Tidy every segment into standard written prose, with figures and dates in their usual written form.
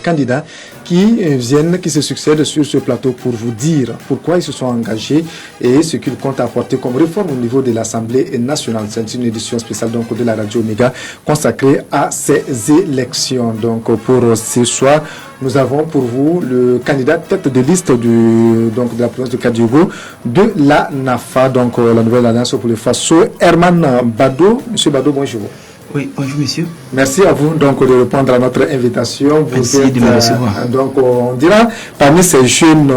candidats qui se succèdent sur ce plateau pour vous dire pourquoi ils se sont engagés et ce qu'ils comptent apporter comme réforme au niveau de l'Assemblée nationale. C'est une édition spéciale donc de la Radio Omega consacrée à ces élections. Donc pour ce soir, nous avons pour vous le candidat tête de liste de la province de Kadiogo de la NAFA, donc la nouvelle alliance pour le Faso, Herman Bado. Monsieur Bado, bonjour. Oui, bonjour monsieur. Merci à vous donc de répondre à notre invitation. Merci de me recevoir. Donc on dira parmi ces jeunes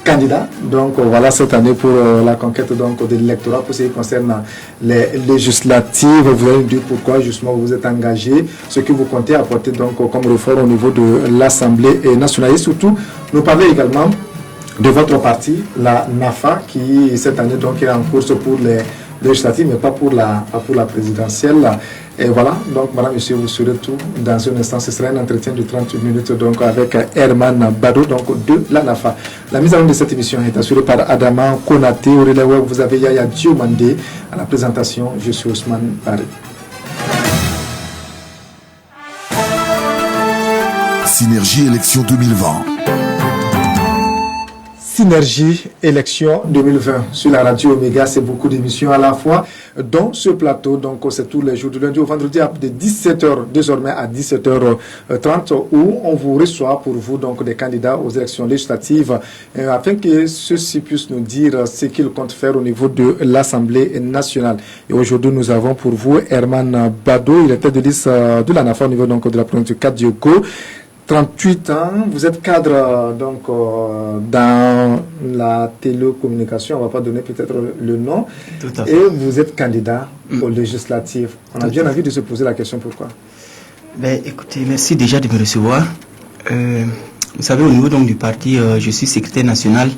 candidats, donc voilà cette année pour la conquête donc de l'électorat pour ce qui concerne les législatives. Vous allez nous dire pourquoi justement vous êtes engagé, ce que vous comptez apporter donc comme réforme au niveau de l'Assemblée nationale et surtout nous parler également de votre parti, la NAFA, qui cette année donc est en course pour les législatives, mais pas pour la présidentielle. Et voilà, donc madame, monsieur, vous saurez tout dans un instant. Ce sera un entretien de 30 minutes donc avec Herman Bado, donc de la NAFA. La mise en œuvre de cette émission est assurée par Adama Konaté. Au relais web, vous avez Yaya Diomandé. À la présentation, je suis Ousmane Paris. Synergie élection 2020. Synergie élection 2020 sur la Radio Omega, c'est beaucoup d'émissions à la fois dans ce plateau. Donc c'est tous les jours du lundi au vendredi de 17h désormais à 17h30 où on vous reçoit pour vous donc des candidats aux élections législatives afin que ceux-ci puissent nous dire ce qu'ils comptent faire au niveau de l'Assemblée nationale. Et aujourd'hui nous avons pour vous Herman Bado, il était de liste de la NAFA au niveau donc de la province de Kadiogo. 38 ans, vous êtes cadre donc dans la télécommunication, on ne va pas donner peut-être le nom, et vous êtes candidat aux législatives. On a bien envie de se poser la question pourquoi. Ben, écoutez, merci déjà de me recevoir. Vous savez, au niveau donc, du parti, je suis secrétaire national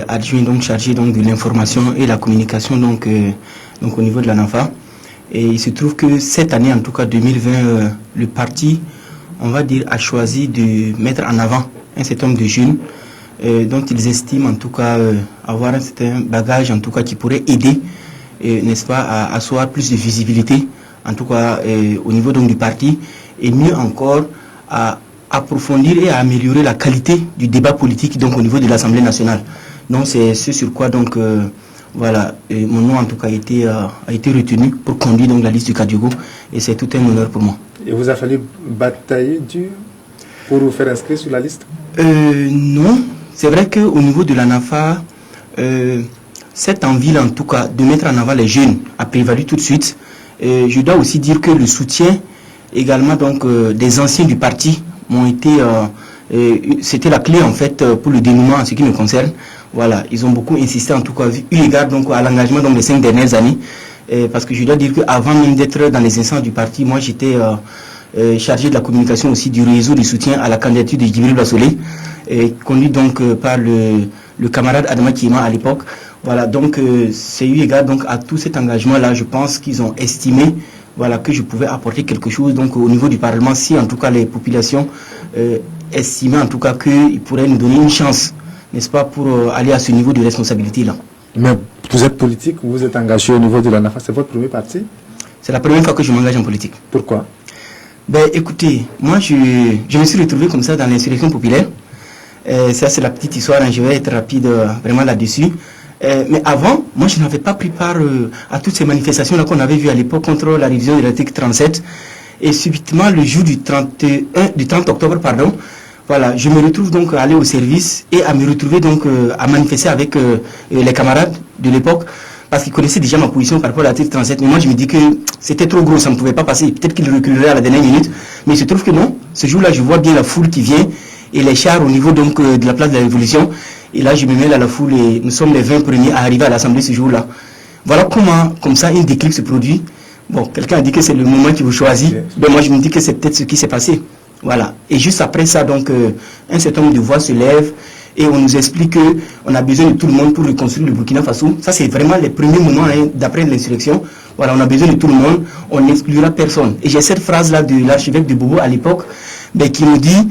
adjoint donc chargé donc, de l'information et la communication donc au niveau de la NAFA. Et il se trouve que cette année, en tout cas 2020, le parti, on va dire, a choisi de mettre en avant un certain nombre de jeunes dont ils estiment en tout cas avoir un certain bagage en tout cas qui pourrait aider, n'est-ce pas, à asseoir plus de visibilité en tout cas au niveau donc du parti et mieux encore à approfondir et à améliorer la qualité du débat politique donc au niveau de l'Assemblée nationale. Donc c'est ce sur quoi donc voilà, mon nom en tout cas a été retenu pour conduire donc la liste du Kadiogo et c'est tout un honneur pour moi. Et vous a fallu batailler dur pour vous faire inscrire sur la liste? Non, c'est vrai qu'au niveau de la NAFA, cette envie en tout cas de mettre en avant les jeunes a prévalu tout de suite. Je dois aussi dire que le soutien également donc des anciens du parti m'ont été, c'était la clé en fait pour le dénouement en ce qui me concerne. Voilà, ils ont beaucoup insisté en tout cas eu égard donc à l'engagement donc des 5 dernières années. Parce que je dois dire qu'avant même d'être dans les instances du parti, moi j'étais chargé de la communication aussi du réseau de soutien à la candidature de Djibril Bassolé, conduit donc par le camarade Adama Kima à l'époque. Voilà, donc c'est eu égard donc à tout cet engagement-là, je pense qu'ils ont estimé voilà, que je pouvais apporter quelque chose donc au niveau du Parlement, si en tout cas les populations estimaient en tout cas qu'ils pourraient nous donner une chance, n'est-ce pas, pour aller à ce niveau de responsabilité-là. Mais vous êtes politique, vous êtes engagé au niveau de la NAFA, c'est votre premier parti? C'est la première fois que je m'engage en politique. Pourquoi? Ben écoutez, moi je me suis retrouvé comme ça dans l'insurrection populaire. Ça c'est la petite histoire, hein, je vais être rapide vraiment là-dessus. Mais avant, moi je n'avais pas pris part à toutes ces manifestations-là qu'on avait vues à l'époque contre la révision de l'article 37. Et subitement, le jour du 30 octobre, pardon, voilà, je me retrouve donc à aller au service et à me retrouver donc à manifester avec les camarades de l'époque parce qu'ils connaissaient déjà ma position par rapport à l'article 37. Mais moi, je me dis que c'était trop gros, ça ne pouvait pas passer. Peut-être qu'ils reculeraient à la dernière minute. Mais il se trouve que non. Ce jour-là, je vois bien la foule qui vient et les chars au niveau donc de la place de la Révolution. Et là, je me mêle à la foule et nous sommes les 20 premiers à arriver à l'Assemblée ce jour-là. Voilà comment, comme ça, un déclic se produit. Bon, quelqu'un a dit que c'est le moment qui vous choisit. Ben moi, je me dis que c'est peut-être ce qui s'est passé. Voilà. Et juste après ça, donc, un certain nombre de voix se lèvent et on nous explique qu'on a besoin de tout le monde pour reconstruire le Burkina Faso. Ça, c'est vraiment les premiers moments d'après l'insurrection. Voilà, on a besoin de tout le monde, on n'exclura personne. Et j'ai cette phrase-là de l'archevêque de Bobo à l'époque, qui nous dit,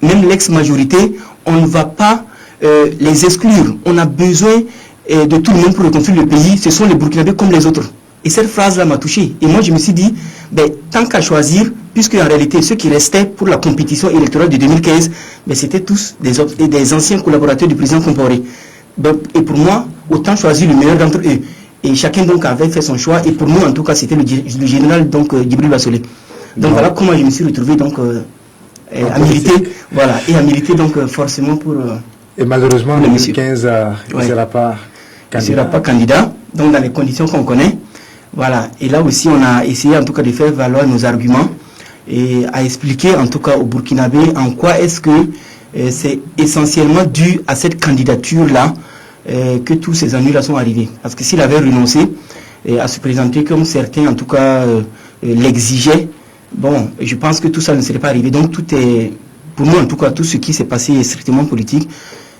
même l'ex-majorité, on ne va pas les exclure. On a besoin de tout le monde pour reconstruire le pays. Ce sont les Burkinabés comme les autres. Et cette phrase-là m'a touché. Et moi, je me suis dit, tant qu'à choisir, puisque en réalité, ceux qui restaient pour la compétition électorale de 2015, c'était tous des anciens collaborateurs du président Compaoré. Donc, et pour moi, autant choisir le meilleur d'entre eux. Et chacun donc avait fait son choix. Et pour nous, en tout cas, c'était le général donc Djibril Bassolé. Donc voilà comment je me suis retrouvé donc à militer. Voilà, et à militer donc forcément pour. Et malheureusement, en 2015, il ne sera pas candidat. Il ne sera pas candidat. Donc dans les conditions qu'on connaît. Voilà. Et là aussi, on a essayé en tout cas de faire valoir nos arguments et à expliquer en tout cas aux Burkinabés en quoi est-ce que c'est essentiellement dû à cette candidature-là que tous ces ennuis-là sont arrivés. Parce que s'il avait renoncé à se présenter comme certains, en tout cas, l'exigeaient, bon, je pense que tout ça ne serait pas arrivé. Donc tout est, pour nous en tout cas, tout ce qui s'est passé est strictement politique.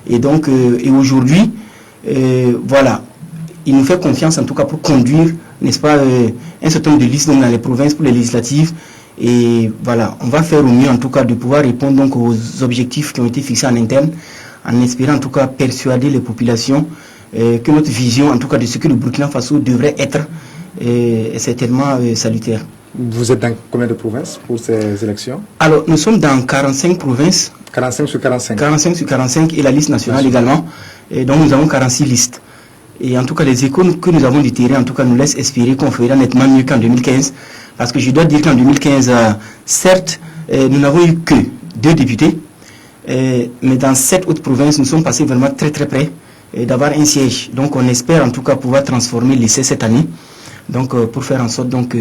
Et donc, et aujourd'hui, voilà, il nous fait confiance en tout cas pour conduire, n'est-ce pas, un certain nombre de listes dans les provinces pour les législatives. Et voilà, on va faire au mieux en tout cas de pouvoir répondre donc aux objectifs qui ont été fixés en interne, en espérant en tout cas persuader les populations que notre vision en tout cas de ce que le Burkina Faso devrait être est certainement salutaire. Vous êtes dans combien de provinces pour ces élections? Alors, nous sommes dans 45 provinces. 45 sur 45. 45 sur 45 et la liste nationale également. Et donc nous avons 46 listes. Et en tout cas, les échos que nous avons du terrain, en tout cas, nous laissent espérer qu'on fera nettement mieux qu'en 2015. Parce que je dois dire qu'en 2015, certes, nous n'avons eu que 2 députés. Mais dans 7 autres provinces, nous sommes passés vraiment très très près d'avoir un siège. Donc on espère en tout cas pouvoir transformer l'essai cette année. Donc pour faire en sorte donc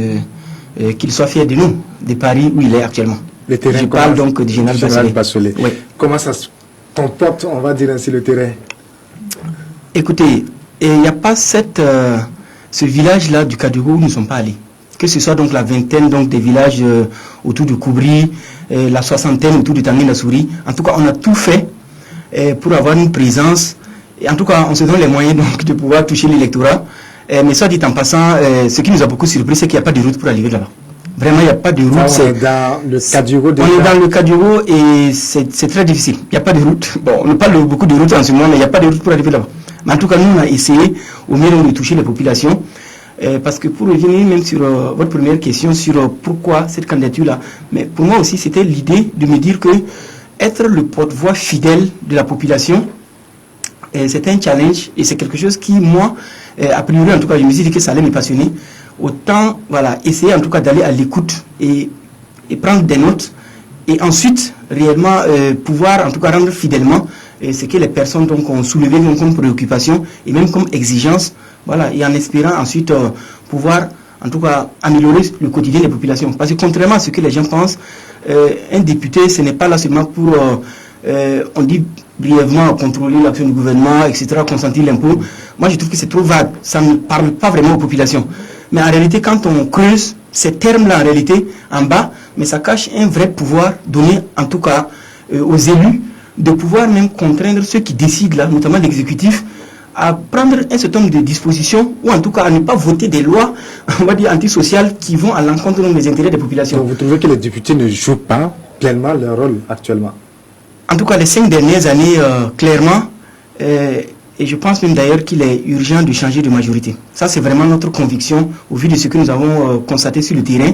qu'il soit fier de nous, de Paris où il est actuellement. Le terrain, je parle donc du général Bassolé. Oui. Comment ça se comporte, on va dire ainsi, le terrain? Écoutez, il n'y a pas ce village-là du Kadougou où nous ne sommes pas allés. Que ce soit donc la vingtaine donc, des villages autour de Koubri, la soixantaine autour de Tanguy-la-Souris. En tout cas, on a tout fait pour avoir une présence. Et en tout cas, on se donne les moyens donc, de pouvoir toucher l'électorat. Mais soit dit en passant, ce qui nous a beaucoup surpris, c'est qu'il n'y a pas de route pour arriver là-bas. Vraiment, il n'y a pas de route. On est dans le Kadougou. On est dans le Kadougou et c'est très difficile. Il n'y a pas de route. Bon, on parle beaucoup de routes en ce moment, mais il n'y a pas de route pour arriver là-bas. Mais en tout cas, nous, on a essayé au mieux de toucher les populations. Parce que pour revenir même sur votre première question sur pourquoi cette candidature-là, mais pour moi aussi c'était l'idée de me dire que être le porte-voix fidèle de la population, c'est un challenge et c'est quelque chose qui, moi, a priori en tout cas, je me suis dit que ça allait me passionner. Autant, voilà, essayer en tout cas d'aller à l'écoute et prendre des notes et ensuite réellement pouvoir en tout cas rendre fidèlement ce que les personnes donc, ont soulevé donc, comme préoccupation et même comme exigence. Voilà, et en espérant ensuite pouvoir, en tout cas, améliorer le quotidien des populations. Parce que contrairement à ce que les gens pensent, un député, ce n'est pas là seulement pour, on dit brièvement, contrôler l'action du gouvernement, etc., consentir l'impôt. Moi, je trouve que c'est trop vague. Ça ne parle pas vraiment aux populations. Mais en réalité, quand on creuse ces termes-là, en réalité, en bas, mais ça cache un vrai pouvoir donné, en tout cas, aux élus, de pouvoir même contraindre ceux qui décident là, notamment l'exécutif, à prendre un certain nombre de dispositions, ou en tout cas à ne pas voter des lois, on va dire antisociales, qui vont à l'encontre des intérêts des populations. Donc vous trouvez que les députés ne jouent pas pleinement leur rôle actuellement? En tout cas, les 5 dernières années, clairement, et je pense même d'ailleurs qu'il est urgent de changer de majorité. Ça, c'est vraiment notre conviction, au vu de ce que nous avons constaté sur le terrain.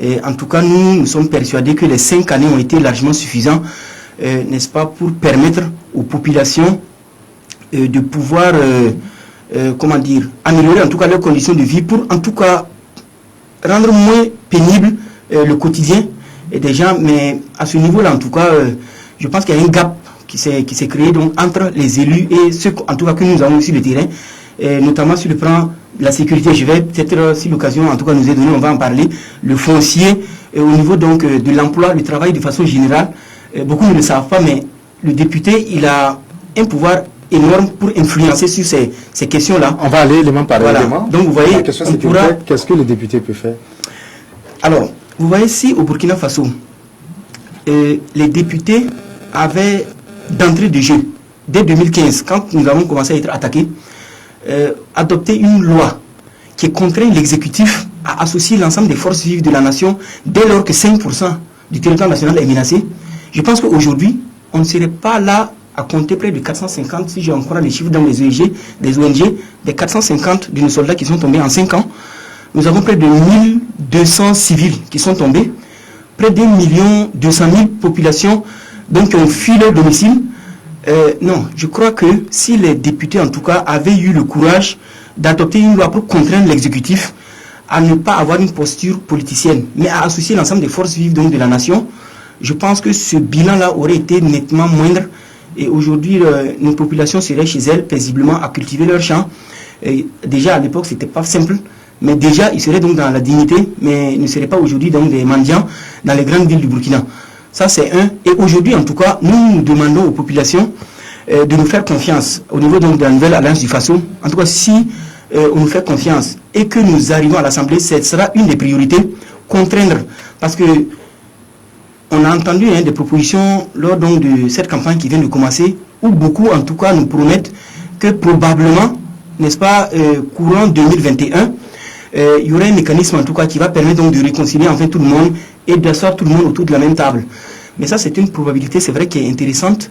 Et en tout cas, nous sommes persuadés que les 5 années ont été largement suffisants, n'est-ce pas, pour permettre aux populations de pouvoir, comment dire, améliorer en tout cas leurs conditions de vie pour en tout cas rendre moins pénible le quotidien des gens. Mais à ce niveau-là, en tout cas, je pense qu'il y a un gap qui s'est créé donc, entre les élus et ceux en tout cas que nous avons sur le terrain, notamment sur le plan de la sécurité. Je vais peut-être, si l'occasion en tout cas nous est donnée, on va en parler. Le foncier, au niveau donc de l'emploi, du travail de façon générale, beaucoup ne le savent pas, mais le député, il a un pouvoir énorme pour influencer sur ces questions-là. On va aller élément par élément. Donc vous voyez, qu'est-ce que le député peut faire? Alors, vous voyez, si au Burkina Faso, les députés avaient d'entrée de jeu, dès 2015, quand nous avons commencé à être attaqués, adopté une loi qui contraint l'exécutif à associer l'ensemble des forces vives de la nation dès lors que 5% du territoire national est menacé. Je pense qu'aujourd'hui, on ne serait pas là à compter près de 450, si j'en crois les chiffres dans les ONG, des 450 de nos soldats qui sont tombés en 5 ans. Nous avons près de 1200 civils qui sont tombés. près d'1,2 million populations donc, qui ont fui leur domicile. Non, je crois que si les députés, en tout cas, avaient eu le courage d'adopter une loi pour contraindre l'exécutif à ne pas avoir une posture politicienne, mais à associer l'ensemble des forces vives donc, de la nation, je pense que ce bilan-là aurait été nettement moindre. Et aujourd'hui, nos populations seraient chez elles paisiblement à cultiver leurs champs. Et déjà, à l'époque, ce n'était pas simple. Mais déjà, ils seraient donc dans la dignité, mais ne seraient pas aujourd'hui donc des mendiants dans les grandes villes du Burkina. Ça, c'est un. Et aujourd'hui, en tout cas, nous demandons aux populations de nous faire confiance au niveau donc, de la nouvelle Alliance du Faso. En tout cas, si on nous fait confiance et que nous arrivons à l'Assemblée, ce sera une des priorités, contraindre. Parce que on a entendu des propositions lors donc, de cette campagne qui vient de commencer, où beaucoup, en tout cas, nous promettent que probablement, n'est-ce pas, courant 2021, il y aurait un mécanisme, en tout cas, qui va permettre donc, de réconcilier enfin tout le monde et d'asseoir tout le monde autour de la même table. Mais ça, c'est une probabilité, c'est vrai, qui est intéressante.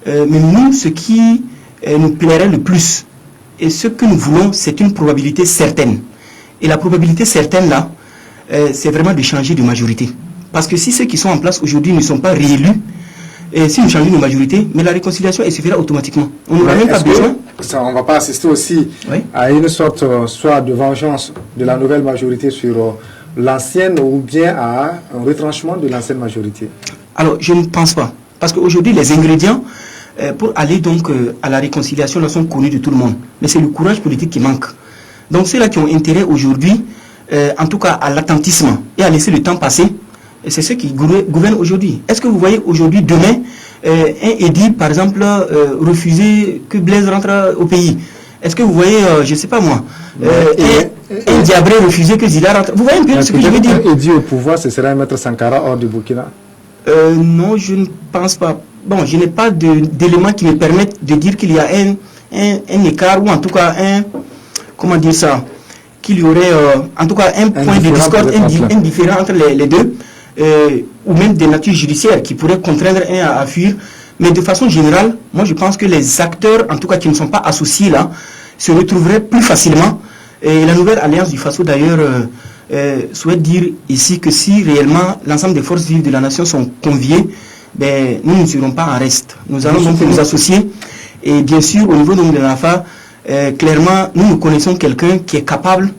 Mais nous, ce qui nous plairait le plus, et ce que nous voulons, c'est une probabilité certaine. Et la probabilité certaine, là, c'est vraiment de changer de majorité. Parce que si ceux qui sont en place aujourd'hui ne sont pas réélus, et si nous changeons de majorité, mais la réconciliation, elle suffira automatiquement. On n'aura même pas besoin. On ne va pas assister aussi à une sorte soit de vengeance de la nouvelle majorité sur l'ancienne ou bien à un retranchement de l'ancienne majorité? Alors, je ne pense pas. Parce qu'aujourd'hui, les ingrédients pour aller donc à la réconciliation là, sont connus de tout le monde. Mais c'est le courage politique qui manque. Donc, ceux-là qui ont intérêt aujourd'hui, en tout cas à l'attentisme et à laisser le temps passer, c'est ceux qui gouvernent aujourd'hui. Est-ce que vous voyez aujourd'hui, demain, un édit, par exemple, refuser que Blaise rentre au pays? Est-ce que vous voyez, je ne sais pas moi, un Diabré refuser que Zila rentre? Vous voyez un peu ce que je veux dire? Un édit au pouvoir, ce serait Maître Sankara hors du Burkina? Non, je ne pense pas. Bon, je n'ai pas d'éléments qui me permettent de dire qu'il y a un écart, ou en tout cas comment dire ça, qu'il y aurait en tout cas un point de discorde indifférent entre les deux. Ou même des natures judiciaires qui pourraient contraindre un à fuir. Mais de façon générale, moi je pense que les acteurs, en tout cas qui ne sont pas associés là, se retrouveraient plus facilement. Et la nouvelle Alliance du Faso d'ailleurs souhaite dire ici que si réellement l'ensemble des forces vives de la nation sont conviées, ben, nous ne serons pas en reste. Nous allons donc nous associer. Et bien sûr, au niveau donc, de l'AFA, clairement, nous connaissons quelqu'un qui est capable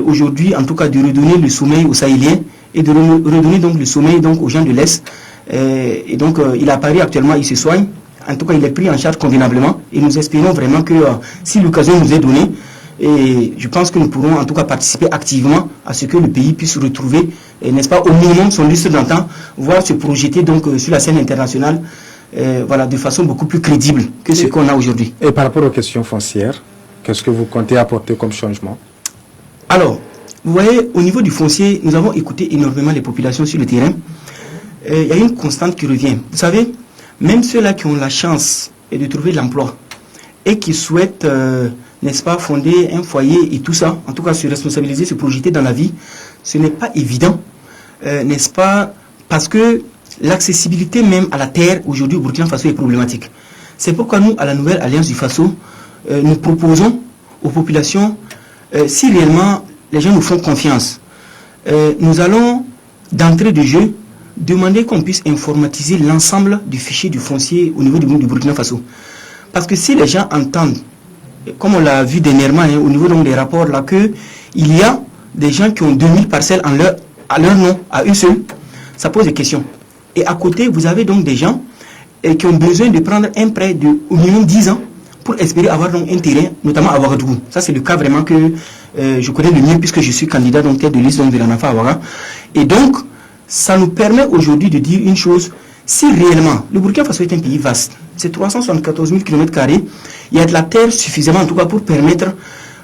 aujourd'hui, en tout cas, de redonner le sommeil aux Sahéliens et de redonner donc le sommeil donc aux gens de l'Est. Et donc, il est à Paris actuellement, il se soigne. En tout cas, il est pris en charge convenablement. Et nous espérons vraiment que si l'occasion nous est donnée, et je pense que nous pourrons en tout cas participer activement à ce que le pays puisse retrouver, n'est-ce pas, au minimum son lustre d'antan, voire se projeter donc sur la scène internationale, voilà, de façon beaucoup plus crédible que ce qu'on a aujourd'hui. Et par rapport aux questions foncières, qu'est-ce que vous comptez apporter comme changement? Alors, vous voyez, au niveau du foncier, nous avons écouté énormément les populations sur le terrain. Il y a une constante qui revient. Vous savez, même ceux-là qui ont la chance de trouver l'emploi et qui souhaitent, n'est-ce pas, fonder un foyer et tout ça, en tout cas se responsabiliser, se projeter dans la vie, ce n'est pas évident, n'est-ce pas, parce que l'accessibilité même à la terre aujourd'hui au Burkina Faso est problématique. C'est pourquoi nous, à la nouvelle Alliance du Faso, nous proposons aux populations, si réellement les gens nous font confiance, nous allons, d'entrée de jeu, demander qu'on puisse informatiser l'ensemble du fichier du foncier au niveau du Burkina Faso. Parce que si les gens entendent, comme on l'a vu dernièrement au niveau donc, des rapports, là, qu'il y a des gens qui ont 2000 parcelles à leur nom, à eux seuls, ça pose des questions. Et à côté, vous avez donc des gens qui ont besoin de prendre un prêt de au minimum 10 ans pour espérer avoir donc un terrain, notamment à Ouagadougou. Ça, c'est le cas vraiment que je connais le mieux puisque je suis candidat donc, tête de liste donc, de la NAFA à Ouaga. Et donc, ça nous permet aujourd'hui de dire une chose. Si réellement, le Burkina Faso est un pays vaste, c'est 374 000 km², il y a de la terre suffisamment en tout cas pour permettre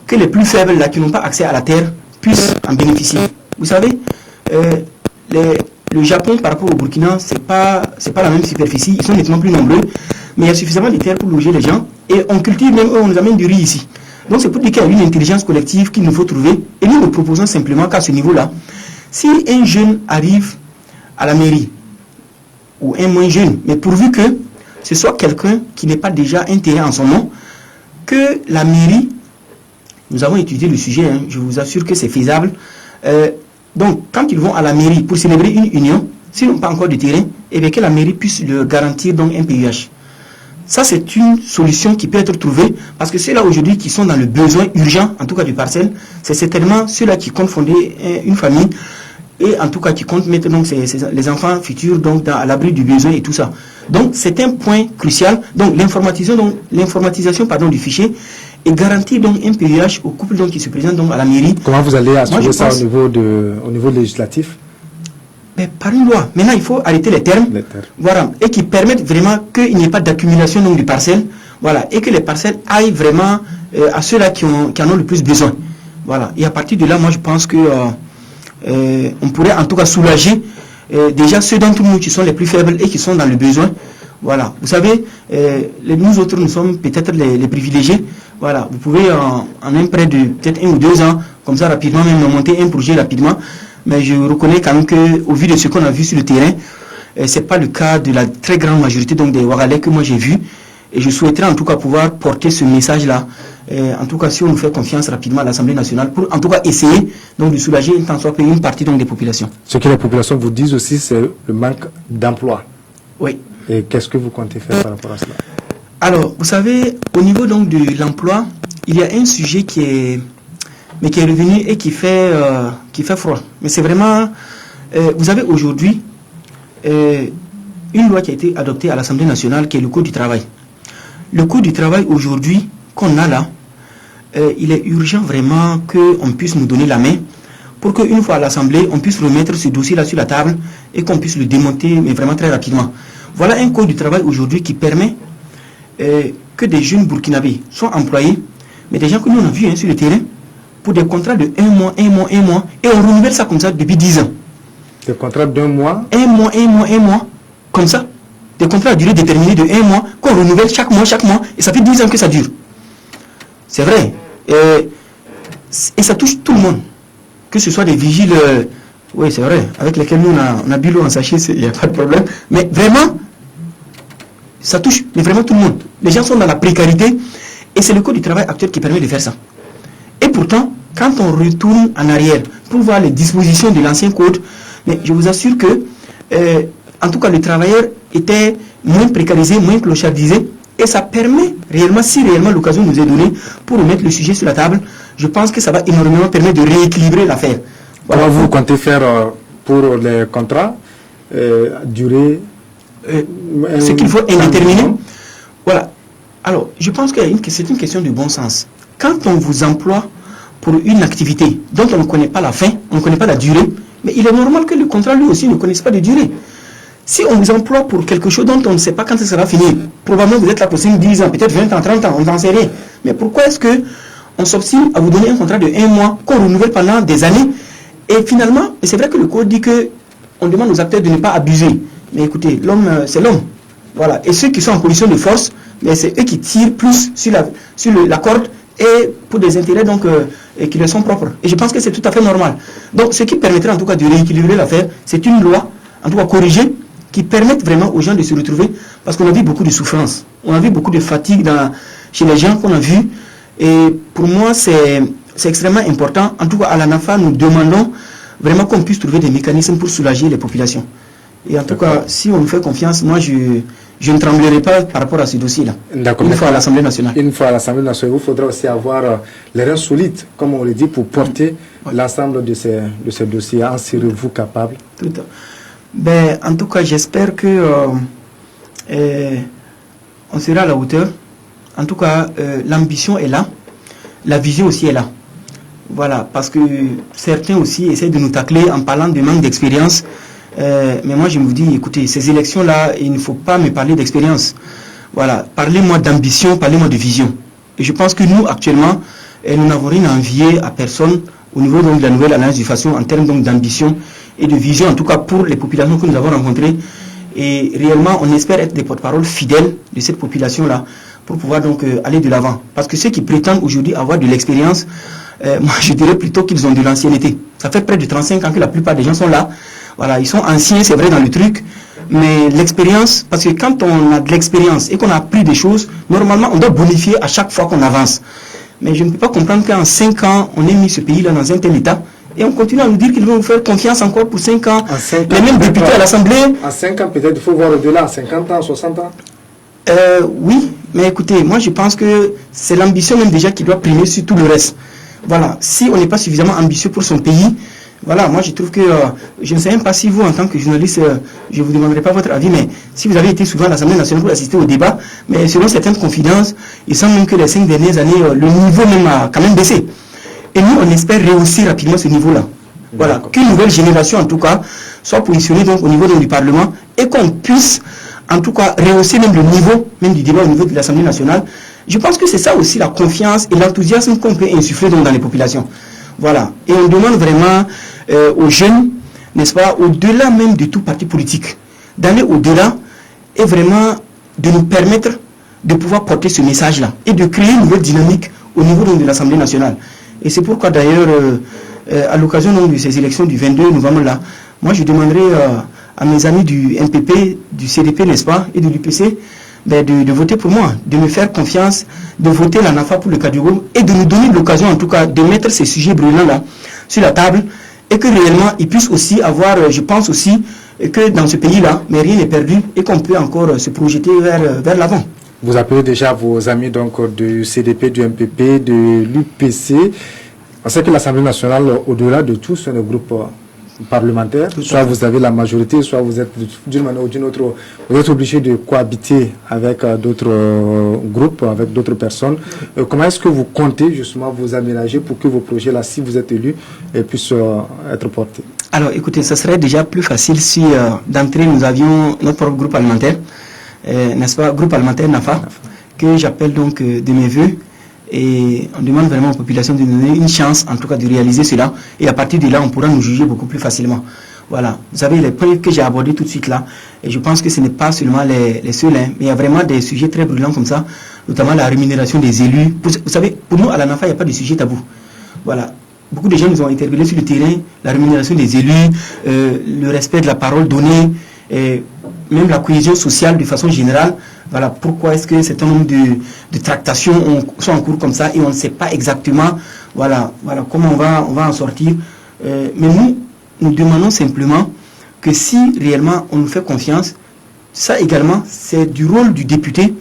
que les plus faibles, là, qui n'ont pas accès à la terre, puissent en bénéficier. Vous savez, le Japon par rapport au Burkina, c'est pas la même superficie, ils sont nettement plus nombreux, mais il y a suffisamment de terre pour loger les gens, et on cultive même, on nous amène du riz ici. Donc c'est pour dire qu'il y a une intelligence collective qu'il nous faut trouver, et nous nous proposons simplement qu'à ce niveau-là, si un jeune arrive à la mairie, ou un moins jeune, mais pourvu que ce soit quelqu'un qui n'ait pas déjà un terrain en son nom, que la mairie, nous avons étudié le sujet, je vous assure que c'est faisable. Donc, quand ils vont à la mairie pour célébrer une union, s'ils n'ont pas encore de terrain, et bien que la mairie puisse leur garantir donc un PUH. Ça, c'est une solution qui peut être trouvée, parce que ceux-là aujourd'hui qui sont dans le besoin urgent, en tout cas du parcelle, c'est certainement ceux-là qui comptent fonder une famille, et en tout cas qui comptent mettre donc les enfants futurs donc à l'abri du besoin et tout ça. Donc c'est un point crucial. Donc l'informatisation du fichier et garantir donc un PUH au couple donc qui se présente donc à la mairie. Comment vous allez assurer ça au niveau législatif? Mais par une loi. Maintenant, il faut arrêter les termes. Voilà, et qui permettent vraiment qu'il n'y ait pas d'accumulation donc de parcelles. Voilà, et que les parcelles aillent vraiment à ceux-là qui en ont le plus besoin. Voilà. Et à partir de là, moi je pense que on pourrait en tout cas soulager déjà ceux d'entre nous qui sont les plus faibles et qui sont dans le besoin. Voilà. Vous savez, nous autres, nous sommes peut-être les privilégiés. Voilà. Vous pouvez en un prêt de peut-être 1 ou 2 ans, comme ça rapidement, même monter un projet rapidement. Mais je reconnais quand même qu'au vu de ce qu'on a vu sur le terrain, c'est pas le cas de la très grande majorité donc des Wagalais que moi j'ai vu. Et je souhaiterais en tout cas pouvoir porter ce message-là. En tout cas, si on nous fait confiance rapidement à l'Assemblée nationale, pour en tout cas essayer donc de soulager une partie donc des populations. Ce que les populations vous disent aussi, c'est le manque d'emploi. Oui. Et qu'est-ce que vous comptez faire par rapport à cela? Alors, vous savez, au niveau donc de l'emploi, il y a un sujet qui est revenu et qui fait froid. Mais c'est vraiment, vous avez aujourd'hui une loi qui a été adoptée à l'Assemblée nationale, qui est le Code du travail. Le Code du travail aujourd'hui qu'on a là, il est urgent vraiment qu'on puisse nous donner la main pour qu'une fois à l'Assemblée, on puisse remettre ce dossier-là sur la table et qu'on puisse le démonter, mais vraiment très rapidement. Voilà un Code du travail aujourd'hui qui permet que des jeunes burkinabés soient employés, mais des gens que nous on a vus sur le terrain, pour des contrats de 1 mois, et on renouvelle ça comme ça depuis 10 ans. Des contrats d'1 mois? 1 mois, comme ça. Des contrats à durée déterminée de 1 mois, qu'on renouvelle chaque mois, et ça fait 10 ans que ça dure. C'est vrai. Et ça touche tout le monde. Que ce soit des vigiles, oui c'est vrai, avec lesquels nous on a bu l'eau en sachet, il n'y a pas de problème. Mais vraiment, ça touche mais vraiment tout le monde. Les gens sont dans la précarité, et c'est le Code du travail actuel qui permet de faire ça. Et pourtant, quand on retourne en arrière pour voir les dispositions de l'ancien code, mais je vous assure que, en tout cas, le travailleur était moins précarisé, moins clochardisé, et ça permet réellement, si réellement l'occasion nous est donnée pour remettre le sujet sur la table, je pense que ça va énormément permettre de rééquilibrer l'affaire. Voilà. Comment vous comptez faire pour les contrats durer ce qu'il faut indéterminé? Voilà. Alors, je pense que c'est une question de bon sens. Quand on vous emploie pour une activité dont on ne connaît pas la fin, on ne connaît pas la durée, mais il est normal que le contrat lui aussi ne connaisse pas de durée. Si on vous emploie pour quelque chose dont on ne sait pas quand ça sera fini, probablement vous êtes là pour 5, 10 ans, peut-être 20 ans, 30 ans, on n'en sait rien. Mais pourquoi est-ce qu'on s'obstine à vous donner un contrat de 1 mois qu'on renouvelle pendant des années? Et finalement, c'est vrai que le code dit qu'on demande aux acteurs de ne pas abuser. Mais écoutez, l'homme, c'est l'homme. Voilà. Et ceux qui sont en position de force, c'est eux qui tirent plus sur la corde, et pour des intérêts donc qui leur sont propres. Et je pense que c'est tout à fait normal. Donc ce qui permettrait en tout cas de rééquilibrer l'affaire, c'est une loi, en tout cas corrigée, qui permette vraiment aux gens de se retrouver, parce qu'on a vu beaucoup de souffrance, on a vu beaucoup de fatigue chez les gens qu'on a vus, et pour moi c'est extrêmement important. En tout cas à l'ANAFA, nous demandons vraiment qu'on puisse trouver des mécanismes pour soulager les populations. Et en tout cas, si on nous fait confiance, moi je ne tremblerai pas par rapport à ce dossier-là. Une fois à l'Assemblée nationale. Une fois à l'Assemblée nationale, il faudra aussi avoir les reins solides, comme on le dit, pour porter l'ensemble de ces dossiers. En serez-vous capable? Tout à fait. En tout cas, j'espère que on sera à la hauteur. En tout cas, l'ambition est là, la vision aussi est là. Voilà, parce que certains aussi essaient de nous tacler en parlant de manque d'expérience. Mais moi je me dis, écoutez, ces élections-là, il ne faut pas me parler d'expérience. Voilà, parlez-moi d'ambition, parlez-moi de vision. Et je pense que nous, actuellement, nous n'avons rien à envier à personne au niveau donc, de la nouvelle alliance du façon en termes donc d'ambition et de vision, en tout cas pour les populations que nous avons rencontrées. Et réellement, on espère être des porte-parole fidèles de cette population-là pour pouvoir donc aller de l'avant. Parce que ceux qui prétendent aujourd'hui avoir de l'expérience, moi je dirais plutôt qu'ils ont de l'ancienneté. Ça fait près de 35 ans que la plupart des gens sont là. Voilà, ils sont anciens, c'est vrai, dans le truc, mais l'expérience, parce que quand on a de l'expérience et qu'on a appris des choses, normalement, on doit bonifier à chaque fois qu'on avance. Mais je ne peux pas comprendre qu'en 5 ans, on ait mis ce pays-là dans un tel état et on continue à nous dire qu'ils vont nous faire confiance encore pour 5 ans. Les mêmes peut-être députés à l'Assemblée. En 5 ans, peut-être il faut voir au-delà, 50 ans, 60 ans. Oui, mais écoutez, moi je pense que c'est l'ambition même déjà qui doit primer sur tout le reste. Voilà, si on n'est pas suffisamment ambitieux pour son pays, voilà, moi je trouve que, je ne sais même pas si vous en tant que journaliste, je ne vous demanderai pas votre avis, mais si vous avez été souvent à l'Assemblée nationale pour assister au débat, mais selon certaines confidences, il semble même que les 5 dernières années, le niveau même a quand même baissé. Et nous, on espère rehausser rapidement ce niveau-là. Voilà, qu'une nouvelle génération en tout cas soit positionnée donc au niveau du Parlement et qu'on puisse en tout cas rehausser même le niveau même du débat au niveau de l'Assemblée nationale. Je pense que c'est ça aussi la confiance et l'enthousiasme qu'on peut insuffler donc dans les populations. Voilà. Et on demande vraiment aux jeunes, n'est-ce pas, au-delà même de tout parti politique, d'aller au-delà et vraiment de nous permettre de pouvoir porter ce message-là et de créer une nouvelle dynamique au niveau donc de l'Assemblée nationale. Et c'est pourquoi d'ailleurs, à l'occasion donc de ces élections du 22 novembre-là, moi je demanderai à mes amis du MPP, du CDP, n'est-ce pas, et de l'UPC, de voter pour moi, de me faire confiance, de voter la NAFA pour le Cadougou et de nous donner l'occasion en tout cas de mettre ces sujets brûlants-là sur la table et que réellement ils puissent aussi avoir, je pense aussi, que dans ce pays-là, mais rien n'est perdu et qu'on peut encore se projeter vers l'avant. Vous appelez déjà vos amis donc du CDP, du MPP, de l'UPC. On sait que l'Assemblée nationale, au-delà de tout, c'est un groupe parlementaire. Soit vous avez la majorité, soit vous êtes d'une manière ou d'une autre, vous êtes obligé de cohabiter avec d'autres groupes, avec d'autres personnes. Comment est-ce que vous comptez justement vous aménager pour que vos projets-là, si vous êtes élus, puissent être portés? Alors écoutez, ça serait déjà plus facile si d'entrée nous avions notre propre groupe parlementaire, n'est-ce pas, groupe parlementaire NAFA, que j'appelle donc de mes voeux. Et on demande vraiment aux populations de nous donner une chance, en tout cas, de réaliser cela. Et à partir de là, on pourra nous juger beaucoup plus facilement. Voilà. Vous savez, les points que j'ai abordés tout de suite là, et je pense que ce n'est pas seulement les seuls, mais il y a vraiment des sujets très brûlants comme ça, notamment la rémunération des élus. Vous savez, pour nous, à la NAFA, il n'y a pas de sujet tabou. Voilà. Beaucoup de gens nous ont interpellés sur le terrain, la rémunération des élus, le respect de la parole donnée, et même la cohésion sociale de façon générale. Voilà pourquoi est-ce que un certain nombre de tractations sont en cours comme ça et on ne sait pas exactement voilà comment on va en sortir. Mais nous demandons simplement que si réellement on nous fait confiance, ça également c'est du rôle du député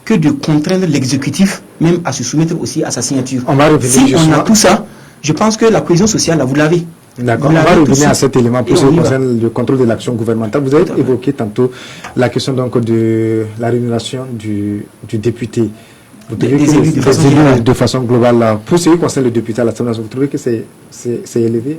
que de contraindre l'exécutif même à se soumettre aussi à sa signature. Si on a tout ça, je pense que la cohésion sociale, là, vous l'avez. D'accord, on va revenir à cet élément pour ce qui concerne le contrôle de l'action gouvernementale. Vous avez évoqué tantôt la question donc de la rémunération du député. Vous trouvez que élus de façon globale, pour ce qui concerne le député à l'Assemblée nationale, vous trouvez que c'est élevé?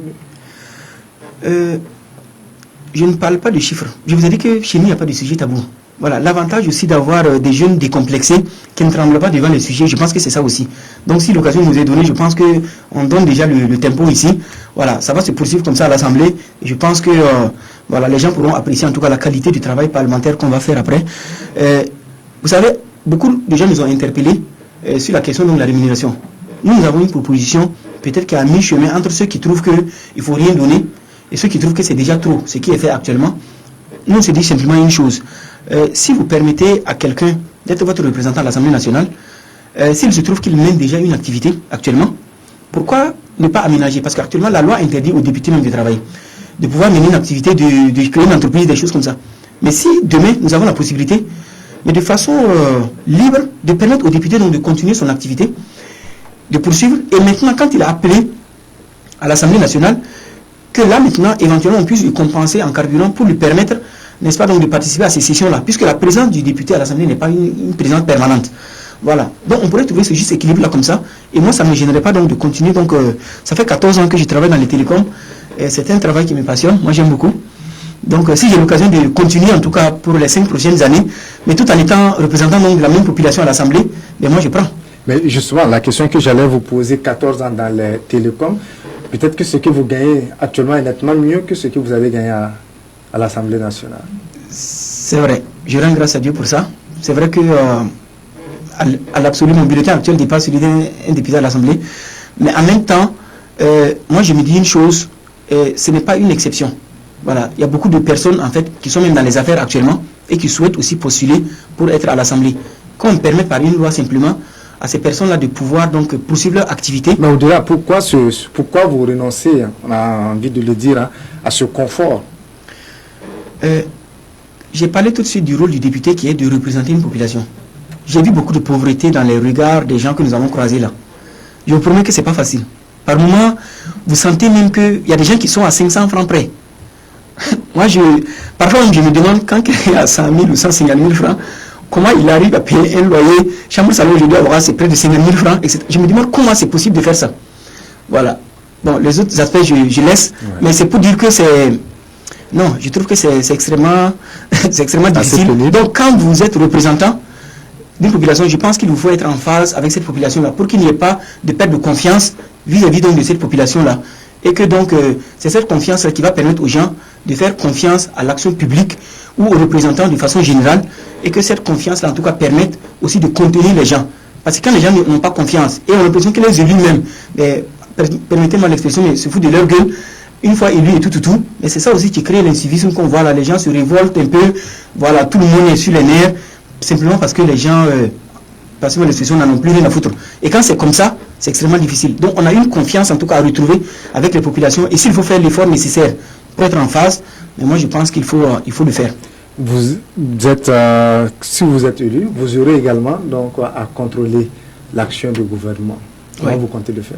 Je ne parle pas de chiffres. Je vous ai dit que chez nous, il n'y a pas de sujet tabou. Voilà, l'avantage aussi d'avoir des jeunes décomplexés qui ne tremblent pas devant les sujets, je pense que c'est ça aussi. Donc si l'occasion nous est donnée, je pense qu'on donne déjà le tempo ici. Voilà, ça va se poursuivre comme ça à l'Assemblée. Et je pense que voilà, les gens pourront apprécier en tout cas la qualité du travail parlementaire qu'on va faire après. Vous savez, beaucoup de gens nous ont interpellés sur la question de la rémunération. Nous avons une proposition peut-être qui a mis chemin entre ceux qui trouvent qu'il ne faut rien donner et ceux qui trouvent que c'est déjà trop, ce qui est fait actuellement. Nous, on se dit simplement une chose. Si vous permettez à quelqu'un d'être votre représentant à l'Assemblée nationale, s'il se trouve qu'il mène déjà une activité actuellement, pourquoi ne pas aménager? Parce qu'actuellement, la loi interdit aux députés même de travailler, de pouvoir mener une activité, de créer une entreprise, des choses comme ça. Mais si demain, nous avons la possibilité, mais de façon libre, de permettre aux députés donc, de continuer son activité, de poursuivre, et maintenant, quand il a appelé à l'Assemblée nationale, que là, maintenant, éventuellement, on puisse lui compenser en carburant pour lui permettre, n'est-ce pas, donc de participer à ces sessions-là, puisque la présence du député à l'Assemblée n'est pas une présence permanente. Voilà. Donc, on pourrait trouver ce juste équilibre-là comme ça. Et moi, ça ne me gênerait pas donc de continuer. Donc, ça fait 14 ans que je travaille dans les télécoms. Et c'est un travail qui me passionne. Moi, j'aime beaucoup. Donc, si j'ai l'occasion de continuer, en tout cas, pour les 5 prochaines années, mais tout en étant représentant donc, de la même population à l'Assemblée, ben moi, je prends. Mais justement, la question que j'allais vous poser, 14 ans dans les télécoms, peut-être que ce que vous gagnez actuellement est nettement mieux que ce que vous avez gagné à l'Assemblée nationale. C'est vrai. Je rends grâce à Dieu pour ça. C'est vrai que à l'absolu, mon bulletin actuel dépasse celui d'un député à l'Assemblée. Mais en même temps, moi je me dis une chose, ce n'est pas une exception. Voilà. Il y a beaucoup de personnes en fait qui sont même dans les affaires actuellement et qui souhaitent aussi postuler pour être à l'Assemblée. Qu'on permet par une loi simplement à ces personnes-là de pouvoir donc poursuivre leur activité. Mais au-delà, pourquoi vous renoncez, on a envie de le dire, hein, à ce confort? J'ai parlé tout de suite du rôle du député qui est de représenter une population. J'ai vu beaucoup de pauvreté dans les regards des gens que nous avons croisés là. Je vous promets que ce n'est pas facile. Par moments, vous sentez même qu'il y a des gens qui sont à 500 francs près. Moi, parfois, je me demande, quand quelqu'un est à 100 000 ou 150 000 francs, comment il arrive à payer un loyer. Chambre salon aujourd'hui, c'est près de 50 000 francs, etc. Je me demande comment c'est possible de faire ça. Voilà. Bon, les autres aspects, je laisse. Ouais. Mais c'est pour dire que c'est... Non, je trouve que c'est extrêmement, extrêmement difficile. Donc, quand vous êtes représentant d'une population, je pense qu'il vous faut être en phase avec cette population-là pour qu'il n'y ait pas de perte de confiance vis-à-vis donc de cette population-là. Et que donc, c'est cette confiance-là qui va permettre aux gens de faire confiance à l'action publique ou aux représentants de façon générale, et que cette confiance-là, en tout cas, permette aussi de contenir les gens. Parce que quand les gens n'ont pas confiance, et on a l'impression que les élus même, permettez-moi l'expression, mais se foutent de leur gueule, une fois élus et tout, mais c'est ça aussi qui crée l'incivisme qu'on voit là, les gens se révoltent un peu, voilà, tout le monde est sur les nerfs, simplement parce que les gens, parce que l'expression n'en ont plus rien à foutre. Et quand c'est comme ça, c'est extrêmement difficile. Donc on a une confiance en tout cas à retrouver avec les populations, et s'il faut faire l'effort nécessaire pour être en phase, mais moi je pense qu'il faut le faire. Vous êtes, si vous êtes élu, vous aurez également donc à contrôler l'action du gouvernement. Comment vous comptez le faire?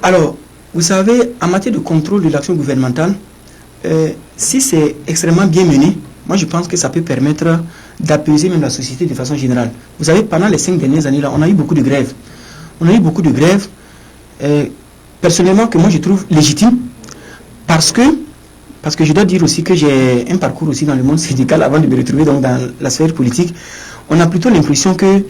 Alors, vous savez, en matière de contrôle de l'action gouvernementale, si c'est extrêmement bien mené, moi je pense que ça peut permettre d'apaiser même la société de façon générale. Vous savez, pendant les 5 dernières années, là, on a eu beaucoup de grèves. On a eu beaucoup de grèves, personnellement, que moi je trouve légitimes, parce que je dois dire aussi que j'ai un parcours aussi dans le monde syndical avant de me retrouver donc dans la sphère politique. On a plutôt l'impression que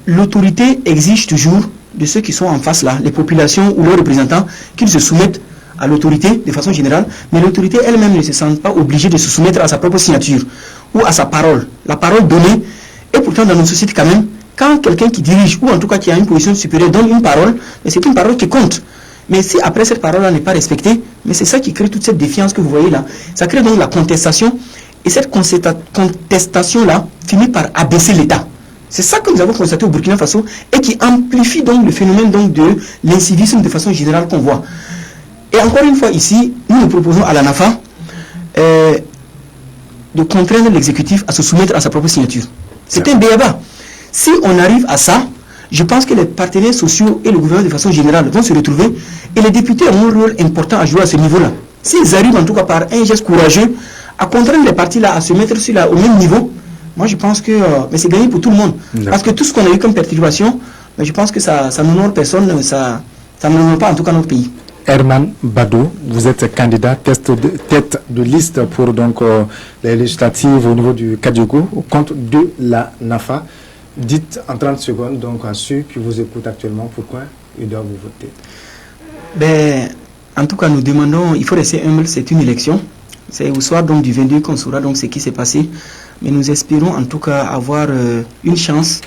l'autorité exige toujours de ceux qui sont en face là, les populations ou leurs représentants, qu'ils se soumettent à l'autorité de façon générale, mais l'autorité elle-même ne se sent pas obligée de se soumettre à sa propre signature ou à sa parole, la parole donnée. Et pourtant dans nos sociétés quand même, quand quelqu'un qui dirige ou en tout cas qui a une position supérieure donne une parole, c'est une parole qui compte. Mais si après cette parole-là n'est pas respectée, mais c'est ça qui crée toute cette défiance que vous voyez là. Ça crée donc la contestation, et cette contestation-là finit par abaisser l'État. C'est ça que nous avons constaté au Burkina Faso et qui amplifie donc le phénomène donc de l'incivisme de façon générale qu'on voit. Et encore une fois ici, nous proposons à la NAFA de contraindre l'exécutif à se soumettre à sa propre signature. C'est un béaba. Si on arrive à ça, je pense que les partenaires sociaux et le gouvernement de façon générale vont se retrouver, et les députés ont un rôle important à jouer à ce niveau-là. S'ils arrivent en tout cas par un geste courageux à contraindre les partis-là à se mettre au même niveau, moi je pense que c'est gagné pour tout le monde. Parce que tout ce qu'on a eu comme perturbation, je pense que ça n'honore personne, ça n'honore pas en tout cas notre pays. Herman Badou, vous êtes candidat tête de liste pour donc, les législatives au niveau du Kadiougo au compte de la NAFA. Dites en 30 secondes donc à ceux qui vous écoutent actuellement pourquoi ils doivent vous voter. En tout cas, nous demandons, il faut rester humble, c'est une élection. C'est au soir donc, du 22 qu'on saura donc ce qui s'est passé. Mais nous espérons en tout cas avoir une chance,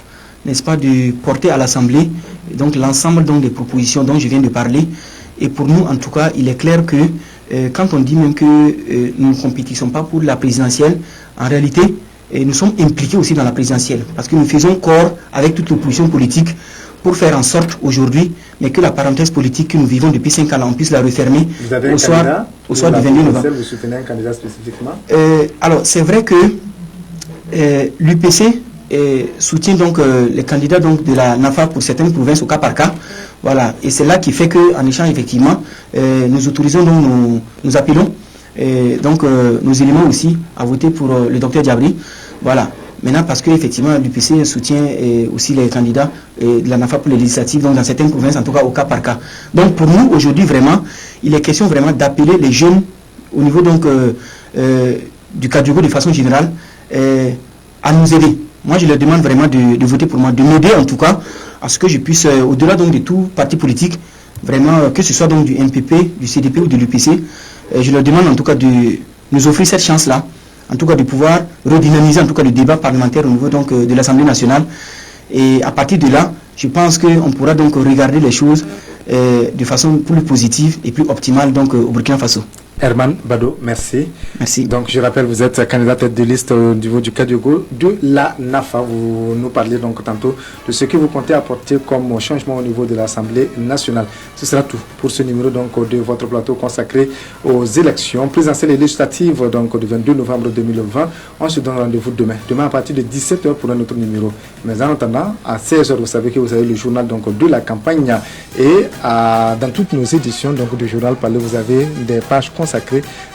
n'est-ce pas, de porter à l'Assemblée donc l'ensemble donc, des propositions dont je viens de parler. Et pour nous, en tout cas, il est clair que quand on dit même que nous ne compétissons pas pour la présidentielle, en réalité, nous sommes impliqués aussi dans la présidentielle. Parce que nous faisons corps avec toute l'opposition politique pour faire en sorte aujourd'hui, mais que la parenthèse politique que nous vivons depuis 5 ans, on puisse la refermer au soir du 22 novembre. Vous soutenez un candidat spécifiquement? Alors, c'est vrai que l'UPC soutient donc les candidats donc, de la NAFA pour certaines provinces au cas par cas. Voilà. Et c'est là qui fait qu'en échange, effectivement, nous autorisons, donc, nous appelons nos éléments aussi à voter pour le docteur Diabri. Voilà. Maintenant, parce qu'effectivement, l'UPC soutient aussi les candidats de la NAFA pour les législatives, donc dans certaines provinces, en tout cas au cas par cas. Donc pour nous, aujourd'hui, vraiment, il est question vraiment d'appeler les jeunes au niveau donc du Kadiougo de façon générale à nous aider. Moi, je leur demande vraiment de voter pour moi, de m'aider en tout cas, à ce que je puisse, au-delà donc de tout parti politique, vraiment, que ce soit donc du MPP, du CDP ou de l'UPC, je leur demande en tout cas de nous offrir cette chance-là, en tout cas de pouvoir redynamiser en tout cas le débat parlementaire au niveau donc de l'Assemblée nationale. Et à partir de là, je pense qu'on pourra donc regarder les choses de façon plus positive et plus optimale donc au Burkina Faso. Herman Bado, merci. Merci. Donc, je rappelle, vous êtes candidat tête de liste au niveau du Kadiogo de la NAFA. Vous nous parlez donc tantôt de ce que vous comptez apporter comme changement au niveau de l'Assemblée nationale. Ce sera tout pour ce numéro donc de votre plateau consacré aux élections présidentielles et législatives donc du 22 novembre 2020. On se donne rendez-vous demain. Demain à partir de 17h pour un autre numéro. Mais en attendant, à 16h, vous savez que vous avez le journal donc de la campagne et dans toutes nos éditions donc du journal Parler, vous avez des pages consacrées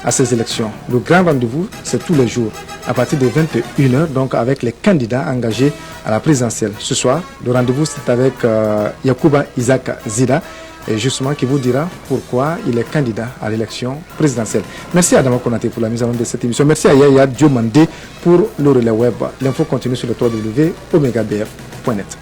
à ces élections. Le grand rendez-vous, c'est tous les jours, à partir de 21h, donc avec les candidats engagés à la présidentielle. Ce soir, le rendez-vous, c'est avec Yacouba Isaac Zida, et justement qui vous dira pourquoi il est candidat à l'élection présidentielle. Merci à Adama Konaté pour la mise en œuvre de cette émission. Merci à Yaya Diomandé pour le relais web. L'info continue sur le www.omegabf.net.